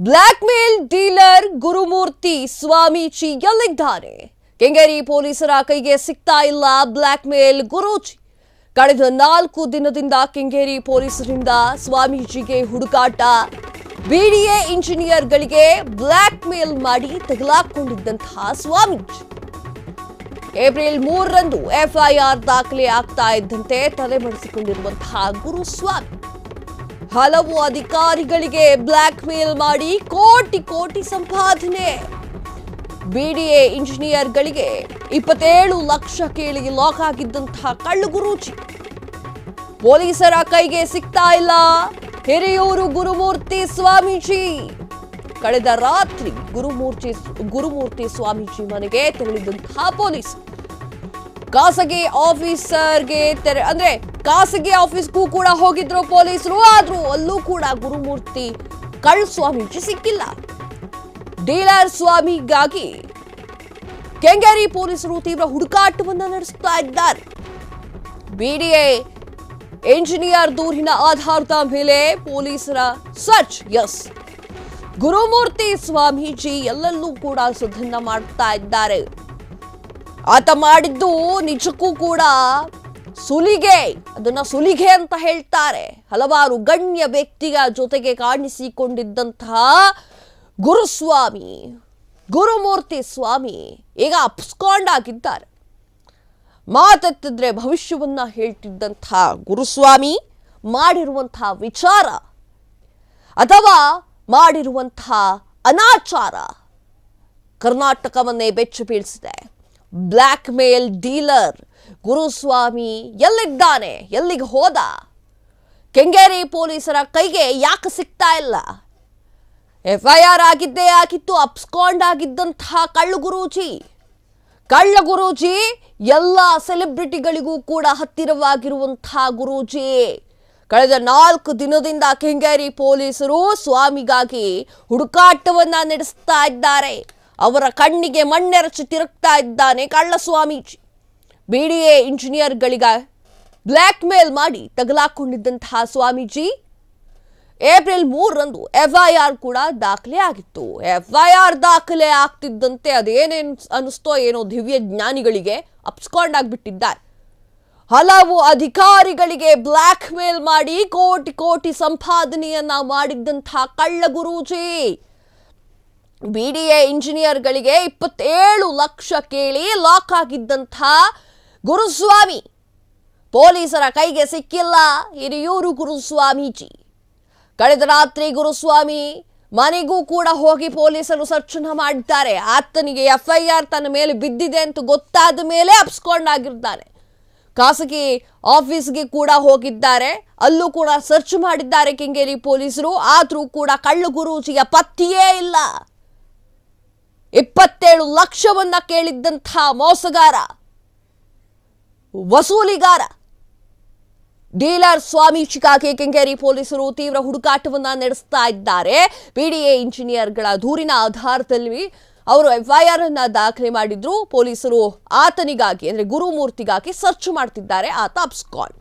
Black mail dealer Gurumurthy Swamiji ಎಲ್ಲಿದ್ದಾರೆ? ಕೆಂಗೇರಿ ಪೊಲೀಸರ ಕೈಗೆ ಸಿಗ್ತಾ ಇಲ್ಲ ಬ್ಲಾಕ್ ಮೇಲ್ ಗುರೂಜಿ. ಕಳೆದ 4 ದಿನದಿಂದ ಕೆಂಗೇರಿ ಪೊಲೀಸರಿಂದ ಸ್ವಾಮೀಜಿಗೆ ಹುಡುಕಾಟ. ಬಿಡಿಎ ಇಂಜಿನಿಯರ್ಗಳಿಗೆ ಬ್ಲಾಕ್ ಮೇಲ್ ಮಾಡಿ ತಗಲಾಕೊಂಡಿದ್ದಂತಹ ಸ್ವಾಮೀಜಿ ಏಪ್ರಿಲ್ 3ರಂದು ಎಫ್ಐಆರ್ ದಾಖಲೆ ಆಗ್ತಾ ಇದ್ದಂತೆ ತಲೆಮರೆಸಿಕೊಂಡಿರುವಂತಹ ಗುರುಸ್ವಾಮಿ ಹಲವು ಅಧಿಕಾರಿಗಳಿಗೆ ಬ್ಲಾಕ್ ಮೇಲ್ ಮಾಡಿ ಕೋಟಿ ಸಂಪಾದನೆ. ಬಿಡಿಎ ಇಂಜಿನಿಯರ್ಗಳಿಗೆ 27 ಲಕ್ಷ ಕೇಳಿ ಲಾಕ್ ಆಗಿದ್ದಂತಹ ಕಳ್ಳು ಗುರೂಜಿ ಪೊಲೀಸರ ಕೈಗೆ ಸಿಗ್ತಾ ಇಲ್ಲ. ಹಿರಿಯೂರು ಗುರುಮೂರ್ತಿ ಸ್ವಾಮೀಜಿ ಕಳೆದ ರಾತ್ರಿ ಗುರುಮೂರ್ತಿ ಸ್ವಾಮೀಜಿ ಮನೆಗೆ ತೆರಳಿದಂತಹ ಪೊಲೀಸ್ ಖಾಸಗಿ ಆಫೀಸ್ಗೂ ಕೂಡ ಹೋಗಿದ್ರು ಪೊಲೀಸರು. ಆದ್ರೂ ಅಲ್ಲೂ ಕೂಡ ಗುರುಮೂರ್ತಿ ಕಳ್ಳ ಸ್ವಾಮೀಜಿ ಸಿಕ್ಕಿಲ್ಲ. ಡೀಲರ್ ಸ್ವಾಮಿಗಾಗಿ ಕೆಂಗೇರಿ ಪೊಲೀಸರು ತೀವ್ರ ಹುಡುಕಾಟವನ್ನ ನಡೆಸುತ್ತಾ ಇದ್ದಾರೆ. ಬಿಡಿಎ ಇಂಜಿನಿಯರ್ ದೂರಿನ ಆಧಾರದ ಮೇಲೆ ಪೊಲೀಸರ ಸರ್ಚ್. ಗುರುಮೂರ್ತಿ ಸ್ವಾಮೀಜಿ ಎಲ್ಲೆಲ್ಲೂ ಕೂಡ ಸುಧನ್ನ ಮಾಡ್ತಾ ಇದ್ದಾರೆ. ಆತ ಮಾಡಿದ್ದು ನಿಜಕ್ಕೂ ಕೂಡ ಸುಲಿಗೆ, ಅದನ್ನ ಸುಲಿಗೆ ಅಂತ ಹೇಳ್ತಾರೆ. ಹಲವಾರು ಗಣ್ಯ ವ್ಯಕ್ತಿಯ ಜೊತೆಗೆ ಕಾಣಿಸಿಕೊಂಡಿದ್ದಂತಹ ಗುರುಮೂರ್ತಿ ಸ್ವಾಮಿ ಈಗ ಅಪ್ಸ್ಕಾಂಡ್ ಆಗಿದ್ದಾರೆ. ಮಾತೆತ್ತಿದ್ರೆ ಭವಿಷ್ಯವನ್ನ ಹೇಳ್ತಿದ್ದಂತಹ ಗುರುಸ್ವಾಮಿ ಮಾಡಿರುವಂತಹ ವಿಚಾರ ಅಥವಾ ಮಾಡಿರುವಂತಹ ಅನಾಚಾರ ಕರ್ನಾಟಕವನ್ನೇ ಬೆಚ್ಚಿ ಬೀಳಿಸಿದೆ. ಬ್ಲಾಕ್ ಮೇಲ್ ಡೀಲರ್ ಗುರುಸ್ವಾಮಿ ಎಲ್ಲಿದ್ದಾನೆ? ಎಲ್ಲಿಗೆ ಹೋದ? ಕೆಂಗೇರಿ ಪೊಲೀಸರ ಕೈಗೆ ಯಾಕೆ ಸಿಗ್ತಾ ಇಲ್ಲ? ಎಫ್ಐಆರ್ ಆಗಿದ್ದೇ ಆಗಿತ್ತು. ಅಪ್ಸ್ಕಾಂಡ್ ಆಗಿದ್ದಂತಹ ಕಳ್ಳ ಗುರೂಜಿ ಎಲ್ಲ ಸೆಲೆಬ್ರಿಟಿಗಳಿಗೂ ಕೂಡ ಹತ್ತಿರವಾಗಿರುವಂತಹ ಗುರೂಜಿ ಕಳೆದ 4 ದಿನದಿಂದ ಕೆಂಗೇರಿ ಪೊಲೀಸರು ಸ್ವಾಮಿಗಾಗಿ ಹುಡುಕಾಟವನ್ನ ನಡೆಸ್ತಾ ಇದ್ದಾರೆ. ಅವರ ಕಣ್ಣಿಗೆ ಮಣ್ಣೆರಚಿ ತಿರುಗ್ತಾ ಇದ್ದಾನೆ ಕಳ್ಳ ಸ್ವಾಮೀಜಿ. ಬಿಡಿಎ ಇಂಜಿನಿಯರ್ಗಳಿಗೆ ಬ್ಲಾಕ್ ಮೇಲ್ ಮಾಡಿ ತಗಲಾಕೊಂಡಿದ್ದಂತಹ ಸ್ವಾಮೀಜಿ ಏಪ್ರಿಲ್ 3ರಂದು ಎಫ್ಐಆರ್ ಕೂಡ ದಾಖಲೆ ಆಗಿತ್ತು. ಎಫ್ಐಆರ್ ದಾಖಲೆ ಆಗ್ತಿದ್ದಂತೆ ಅದೇನೇನು ಅನಿಸ್ತೋ ಏನೋ ದಿವ್ಯ ಜ್ಞಾನಿಗಳಿಗೆ ಅಪ್ಸ್ಕಾಂಡ್ ಆಗಿಬಿಟ್ಟಿದ್ದಾರೆ. ಹಲವು ಅಧಿಕಾರಿಗಳಿಗೆ ಬ್ಲಾಕ್ ಮೇಲ್ ಮಾಡಿ ಕೋಟಿ ಸಂಪಾದನೆಯನ್ನ ಮಾಡಿದ್ದಂತಹ ಕಳ್ಳ ಗುರೂಜಿ ಬಿಡಿಎ ಇಂಜಿನಿಯರ್ಗಳಿಗೆ 27 ಲಕ್ಷ ಕೇಳಿ ಲಾಕ್ ಆಗಿದ್ದಂತಹ ಗುರುಸ್ವಾಮಿ ಪೊಲೀಸರ ಕೈಗೆ ಸಿಕ್ಕಿಲ್ಲ. ಹಿರಿಯೂರು ಗುರುಸ್ವಾಮೀಜಿ ಕಳೆದ ರಾತ್ರಿ ಗುರುಸ್ವಾಮಿ ಮನೆಗೂ ಕೂಡ ಹೋಗಿ ಪೊಲೀಸರು ಸರ್ಚನ್ನ ಮಾಡಿದ್ದಾರೆ. ಆತನಿಗೆ ಎಫ್ಐಆರ್ ತನ್ನ ಮೇಲೆ ಬಿದ್ದಿದೆ ಅಂತ ಗೊತ್ತಾದ ಮೇಲೆ ಅಪ್ಸ್ಕಾಂಡ್ ಆಗಿರ್ತಾನೆ. ಖಾಸಗಿ ಆಫೀಸ್ಗೆ ಕೂಡ ಹೋಗಿದ್ದಾರೆ. ಅಲ್ಲೂ ಕೂಡ ಸರ್ಚ್ ಮಾಡಿದ್ದಾರೆ ಕೆಂಗೇರಿ ಪೊಲೀಸರು. ಆದ್ರೂ ಕೂಡ ಕಳ್ಳ ಗುರೂಜಿಯ ಪತ್ತೆಯೇ ಇಲ್ಲ. 27 ಲಕ್ಷವನ್ನ ಕೇಳಿದ್ದಂಥ ಮೋಸಗಾರ, ವಸೂಲಿಗಾರ ಡೀಲರ್ ಸ್ವಾಮೀಜಿಗಾಗಿ ಕೆಂಗೇರಿ ಪೊಲೀಸರು ತೀವ್ರ ಹುಡುಕಾಟವನ್ನ ನಡೆಸ್ತಾ ಇದ್ದಾರೆ. ಬಿಡಿಎ ಇಂಜಿನಿಯರ್ಗಳ ದೂರಿನ ಆಧಾರದಲ್ಲಿ ಅವರು ಎಫ್ಐಆರ್ ಅನ್ನ ದಾಖಲೆ ಮಾಡಿದ್ರು. ಪೊಲೀಸರು ಆತನಿಗಾಗಿ ಅಂದ್ರೆ ಗುರುಮೂರ್ತಿಗಾಗಿ ಸರ್ಚ್ ಮಾಡ್ತಿದ್ದಾರೆ. ಆತ ಅಪ್ಸ್ಕಾಂಡ್.